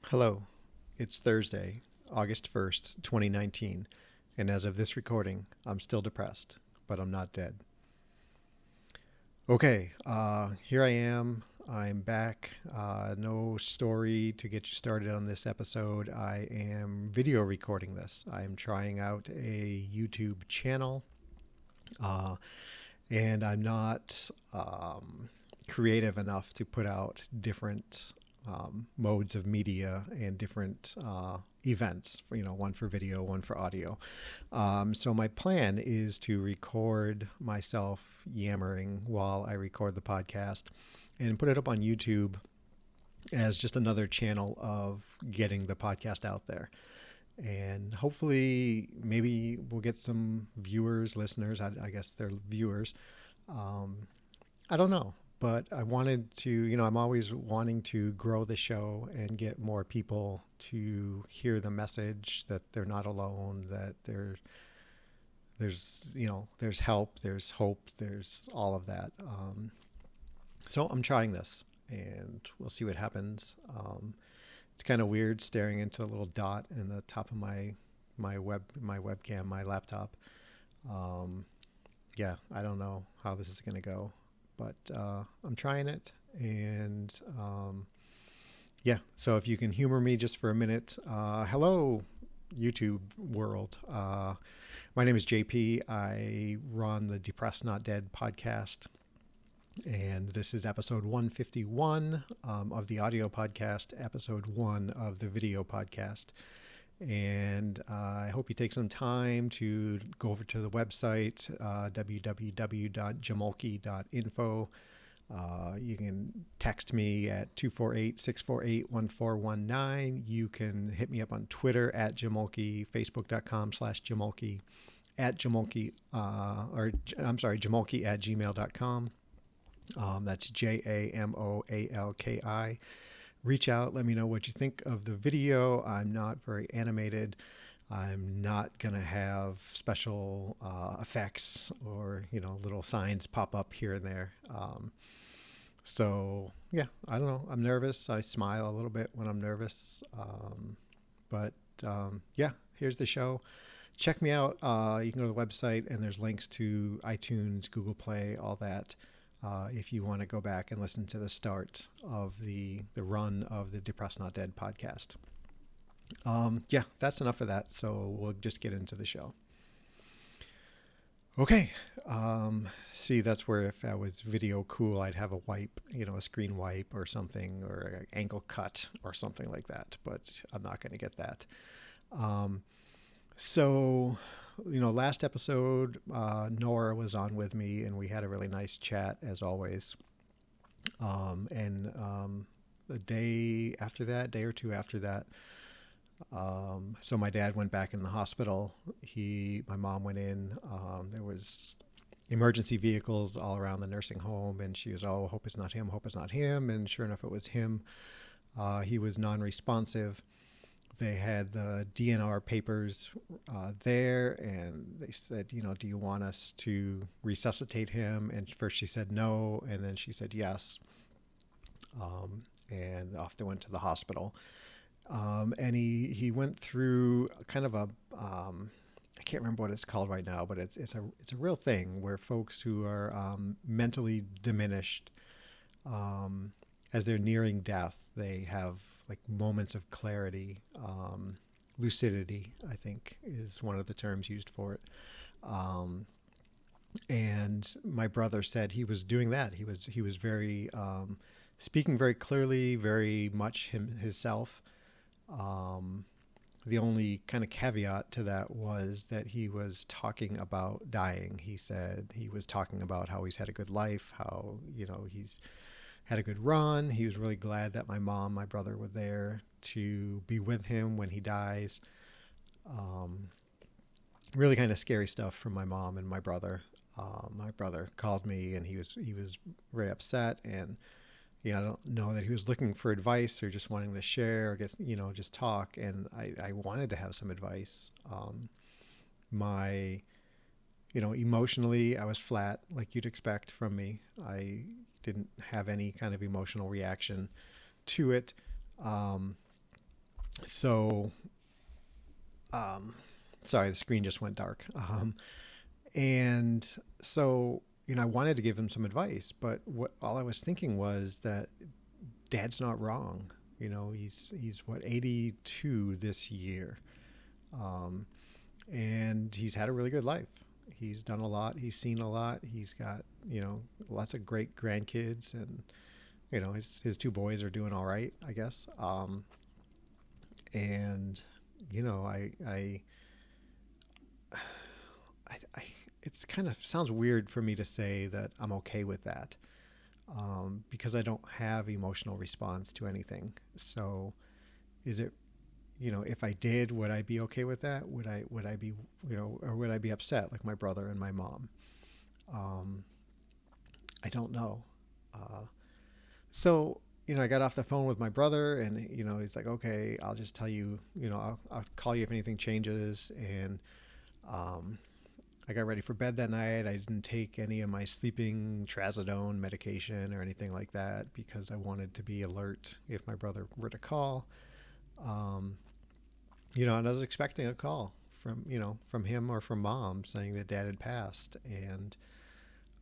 Hello, it's Thursday, August 1st, 2019, and as of this recording, I'm still depressed, but I'm not dead. Okay, here I am. I'm back. No story to get you started on this episode. I am video recording this. I'm trying out a YouTube channel, uh, and I'm not creative enough to put out different modes of media and different events for, one for video, one for audio. So my plan is to record myself yammering while I record the podcast and put it up on YouTube as just another channel of getting the podcast out there. And hopefully, maybe we'll get some viewers, listeners. I guess they're viewers. Um, I don't know, but I wanted to, I'm always wanting to grow the show and get more people to hear the message that they're not alone, that there's help, there's hope, there's all of that. So I'm trying this and we'll see what happens. It's kind of weird staring into a little dot in the top of my webcam, my laptop. Um, yeah, I don't know how this is going to go, but I'm trying it. And yeah, so if you can humor me just for a minute, hello, YouTube world. My name is JP. I run the Depressed Not Dead podcast. And this is episode 151 of the audio podcast, episode 1 of the video podcast. And I hope you take some time to go over to the website, www.jamoalki.info. You can text me at 248-648-1419. You can hit me up on Twitter at jamoalki, facebook.com/jamoalki, at jamoalki, jamoalki at gmail.com. That's JAMOALKI. Reach out, let me know what you think of the video. I'm not very animated. I'm not going to have special effects or, little signs pop up here and there. So, yeah, I don't know. I'm nervous. I smile a little bit when I'm nervous. But yeah, here's the show. Check me out. You can go to the website and there's links to iTunes, Google Play, all that. If you want to go back and listen to the start of the run of the Depressed Not Dead podcast. Yeah, that's enough of that. So we'll just get into the show. Okay. See, that's where if I was video cool, I'd have a wipe, a screen wipe or something, or an angle cut or something like that. But I'm not going to get that. So, last episode, Nora was on with me and we had a really nice chat as always. The day or two after that, so my dad went back in the hospital. My mom went in. There was emergency vehicles all around the nursing home and she was, oh, hope it's not him, hope it's not him. And sure enough, it was him. He was non-responsive. They had the DNR papers there, and they said, do you want us to resuscitate him? And first she said no, and then she said yes. And off they went to the hospital. And he went through kind of I can't remember what it's called right now, but it's a real thing where folks who are mentally diminished, as they're nearing death, they have like moments of clarity. Lucidity, I think, is one of the terms used for it. And my brother said he was doing that. He was very speaking very clearly, very much himself. The only kind of caveat to that was that he was talking about dying. He said he was talking about how he's had a good life, how, he's had a good run. He was really glad that my mom, my brother were there to be with him when he dies. Really kind of scary stuff from my mom and my brother. My brother called me and he was very upset, and I don't know that he was looking for advice or just wanting to share or just talk. And I wanted to have some advice. Emotionally, I was flat, like you'd expect from me. I didn't have any kind of emotional reaction to it. So, um, sorry, the screen just went dark. And so, I wanted to give him some advice, but what all I was thinking was that Dad's not wrong. He's what, 82 this year, um, and he's had a really good life. He's done a lot. He's seen a lot. He's got lots of great grandkids, and his two boys are doing all right, I guess. And I it's kind of sounds weird for me to say that I'm okay with that, because I don't have emotional response to anything. So is it, if I did, would I be okay with that? Would I be, or would I be upset like my brother and my mom? Um, I don't know. Uh, so I got off the phone with my brother, and he's like, okay, I'll just tell you, I'll call you if anything changes. And um, I got ready for bed that night. I didn't take any of my sleeping trazodone medication or anything like that because I wanted to be alert if my brother were to call. Um, and I was expecting a call from him or from mom saying that Dad had passed. And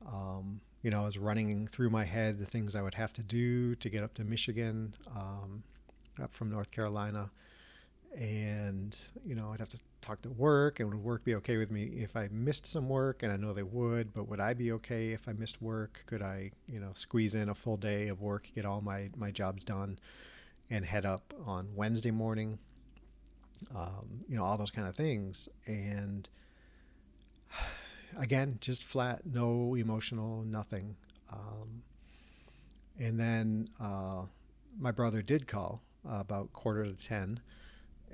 I was running through my head the things I would have to do to get up to Michigan, up from North Carolina. And I'd have to talk to work, and would work be okay with me if I missed some work? And I know they would, but would I be okay if I missed work? Could I squeeze in a full day of work, get all my jobs done, and head up on Wednesday morning? All those kind of things. And again, just flat, no emotional, nothing. And then my brother did call about quarter to 10,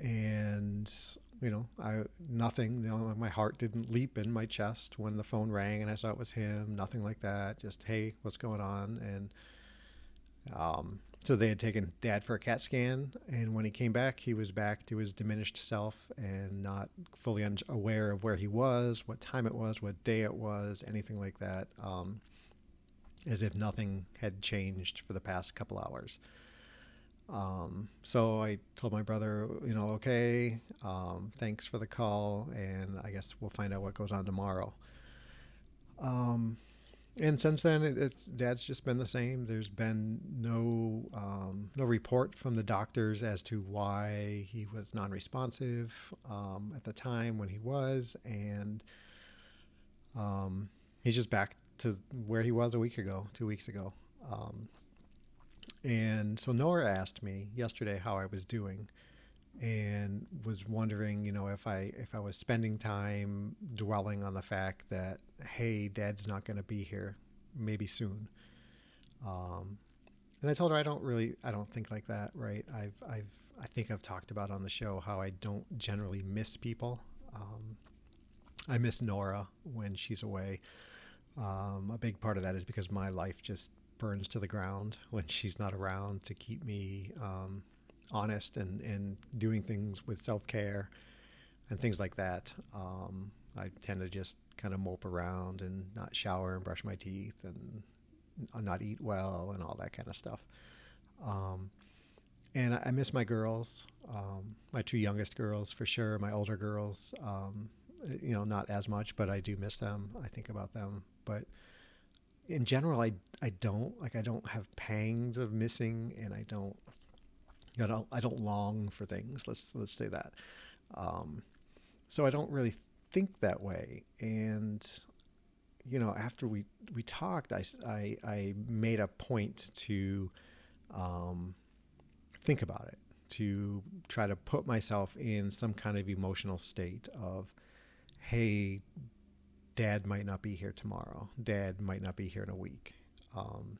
and I nothing. My heart didn't leap in my chest when the phone rang and I saw it was him. Nothing like that. Just, hey, what's going on? And so they had taken Dad for a CAT scan, and when he came back, he was back to his diminished self and not fully aware of where he was, what time it was, what day it was, anything like that. As if nothing had changed for the past couple hours. So I told my brother, okay, thanks for the call, and I guess we'll find out what goes on tomorrow. Um, and since then, it's Dad's just been the same. There's been no report from the doctors as to why he was non-responsive at the time when he was, and he's just back to where he was a week ago, 2 weeks ago. Um, and so Nora asked me yesterday how I was doing, and was wondering, if I was spending time dwelling on the fact that, hey, Dad's not going to be here, maybe soon. Um, and I told her I don't think like that, right? I think I've talked about on the show how I don't generally miss people. Um, I miss Nora when she's away. A big part of that is because my life just burns to the ground when she's not around to keep me honest and doing things with self care and things like that. I tend to just kind of mope around and not shower and brush my teeth and not eat well and all that kind of stuff. Um, and I miss my girls, my two youngest girls for sure, my older girls, not as much, but I do miss them. I think about them. But in general, I don't have pangs of missing, and I don't long for things. Let's say that. Um, so I don't really think that way. And after we talked, I made a point to um, think about it, to try to put myself in some kind of emotional state of, hey, Dad might not be here tomorrow. Dad might not be here in a week. Um,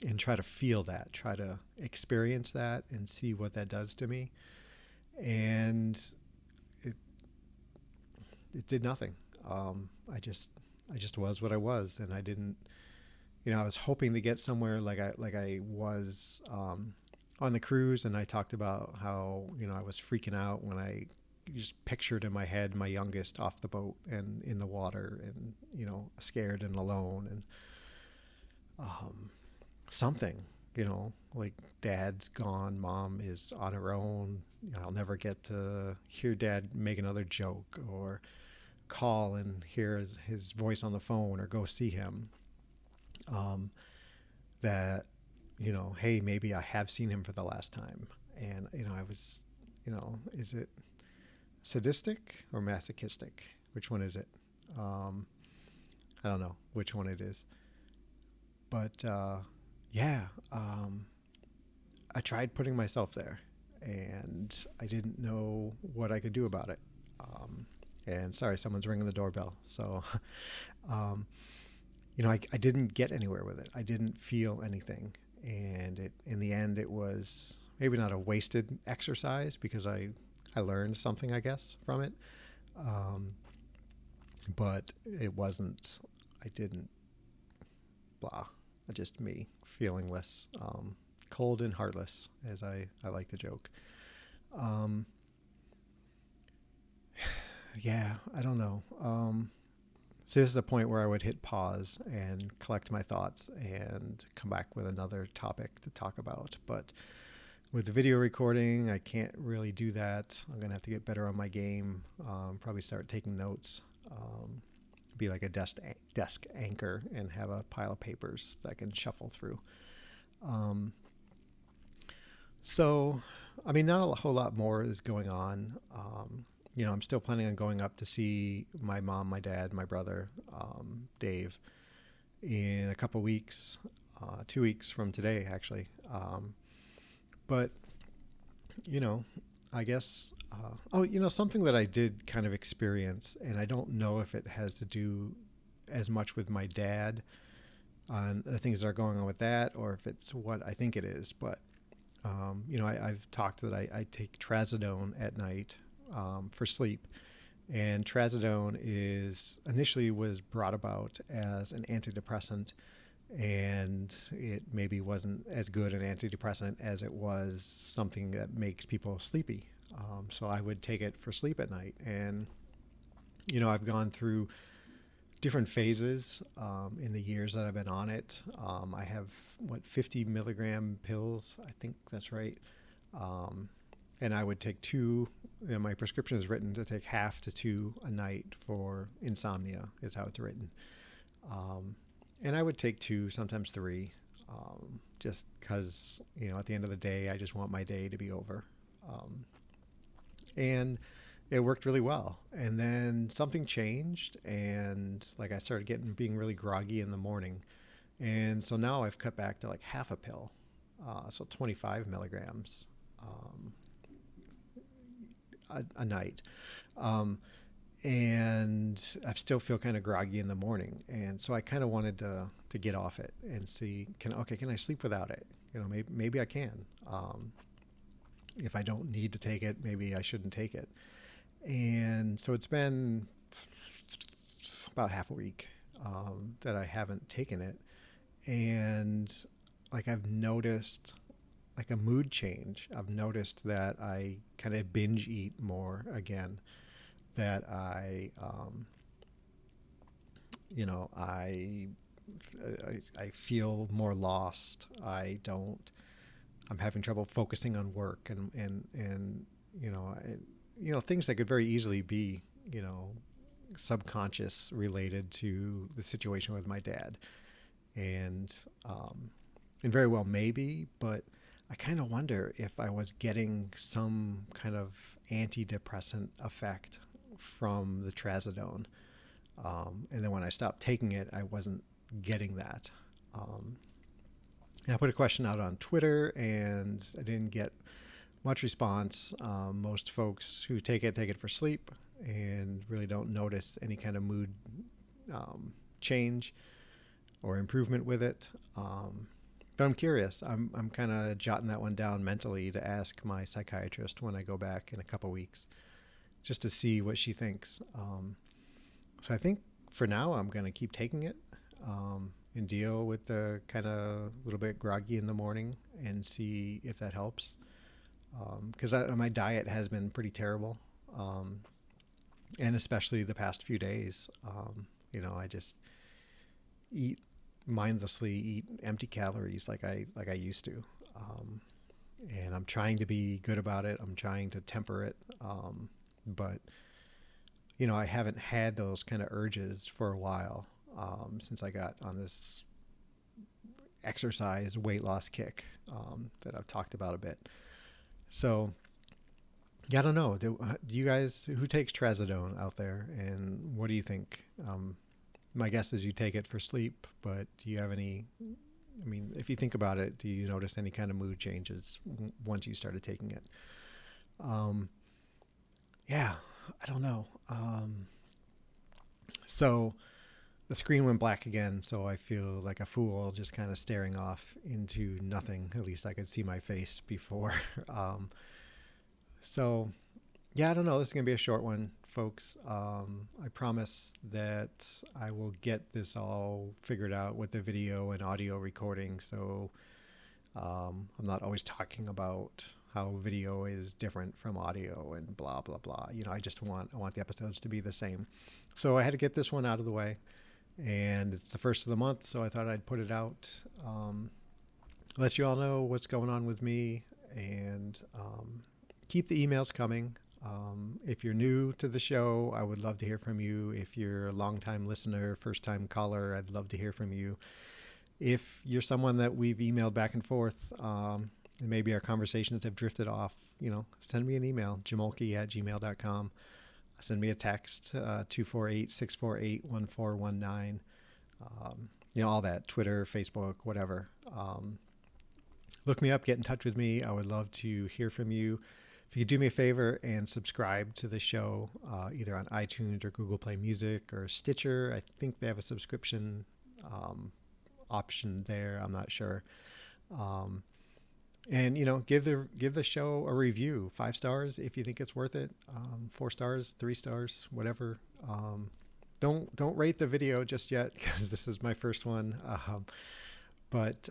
and try to feel that, try to experience that and see what that does to me. And it, it did nothing. I just was what I was, and I didn't. I was hoping to get somewhere like I was on the cruise, and I talked about how I was freaking out when I just pictured in my head my youngest off the boat and in the water, and scared and alone, and something. like dad's gone, mom is on her own. I'll never get to hear dad make another joke or call and hear his voice on the phone or go see him. Um, that, hey, maybe I have seen him for the last time. And, I was, is it sadistic or masochistic? Which one is it? Um, I don't know which one it is. But yeah, I tried putting myself there and I didn't know what I could do about it. And sorry, someone's ringing the doorbell. So, um, I didn't get anywhere with it. I didn't feel anything. And in the end, it was maybe not a wasted exercise because I learned something, I guess, from it. Um, but it wasn't, I didn't, blah, just me, feelingless, cold and heartless, as I like to joke. Um, yeah, I don't know. So this is a point where I would hit pause and collect my thoughts and come back with another topic to talk about. But with the video recording, I can't really do that. I'm gonna have to get better on my game. Probably start taking notes. Be like a desk anchor and have a pile of papers that I can shuffle through. Um, so, I mean, not a whole lot more is going on. I'm still planning on going up to see my mom, my dad, my brother, Dave, in a couple weeks, 2 weeks from today, actually. But, you know, I guess, something that I did kind of experience, and I don't know if it has to do as much with my dad on the things that are going on with that, or if it's what I think it is. But, I've talked that I take trazodone at night for sleep. And trazodone is initially was brought about as an antidepressant, and it maybe wasn't as good an antidepressant as it was something that makes people sleepy. So I would take it for sleep at night, and I've gone through different phases in the years that I've been on it. I have 50 milligram pills, I think that's right. Um, and I would take two. My prescription is written to take half to two a night for insomnia, is how it's written. Um, and I would take two, sometimes three, just because, at the end of the day, I just want my day to be over. Um, and it worked really well. And then something changed, and like I started being really groggy in the morning. And so now I've cut back to like half a pill, so 25 milligrams. Um, a night. Um, and I still feel kind of groggy in the morning. And so I kind of wanted to get off it and see, can I sleep without it? Maybe I can. If I don't need to take it, maybe I shouldn't take it. And so it's been about half a week that I haven't taken it. And like I've noticed like a mood change. I've noticed that I kind of binge eat more again. That you know, I feel more lost. I don't. I'm having trouble focusing on work and you know, things that could very easily be subconscious related to the situation with my dad, and um, and very well maybe, but I kind of wonder if I was getting some kind of antidepressant effect from the trazodone. And then when I stopped taking it, I wasn't getting that. Um, and I put a question out on Twitter, and I didn't get much response. Most folks who take it for sleep and really don't notice any kind of mood change or improvement with it. But I'm curious. I'm kind of jotting that one down mentally to ask my psychiatrist when I go back in a couple weeks, just to see what she thinks. So I think for now I'm going to keep taking it and deal with the kind of little bit groggy in the morning and see if that helps. Because my diet has been pretty terrible, and especially the past few days. I just eat mindlessly eat empty calories like I used to. Um, and I'm trying to be good about it. I'm trying to temper it. But I haven't had those kind of urges for a while, since I got on this exercise weight loss kick, that I've talked about a bit. So yeah, I don't know. Do you guys, who takes trazodone out there, and what do you think? My guess is you take it for sleep, but do you have any? I mean, if you think about it, do you notice any kind of mood changes once you started taking it? Um, yeah, I don't know. So the screen went black again, so I feel like a fool just kind of staring off into nothing. At least I could see my face before. Um, so yeah, I don't know. This is going to be a short one, folks. I promise that I will get this all figured out with the video and audio recording. So I'm not always talking about how video is different from audio and blah blah blah. I want the episodes to be the same. So I had to get this one out of the way, and it's the first of the month, so I thought I'd put it out. Let you all know what's going on with me, and keep the emails coming. If you're new to the show, I would love to hear from you. If you're a longtime listener, first time caller, I'd love to hear from you. If you're someone that we've emailed back and forth, and maybe our conversations have drifted off, send me an email, jamoalki@gmail.com. Send me a text, 248-648-1419. All that, Twitter, Facebook, whatever. Look me up, get in touch with me. I would love to hear from you. If you could do me a favor and subscribe to the show, either on iTunes or Google Play Music or Stitcher. I think they have a subscription option there. I'm not sure. And give the show a review, 5 stars if you think it's worth it, 4 stars, 3 stars, whatever. Don't rate the video just yet because this is my first one. But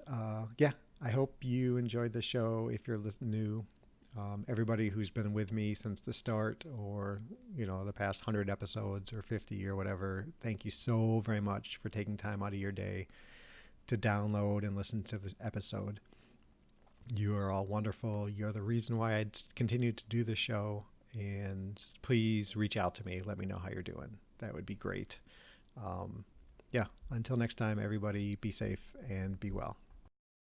yeah, I hope you enjoyed the show. If you're new, everybody who's been with me since the start, or the past 100 episodes or 50 or whatever, thank you so very much for taking time out of your day to download and listen to this episode. You are all wonderful. You're the reason why I continue to do this show. And please reach out to me. Let me know how you're doing. That would be great. Yeah. Until next time, everybody, be safe and be well.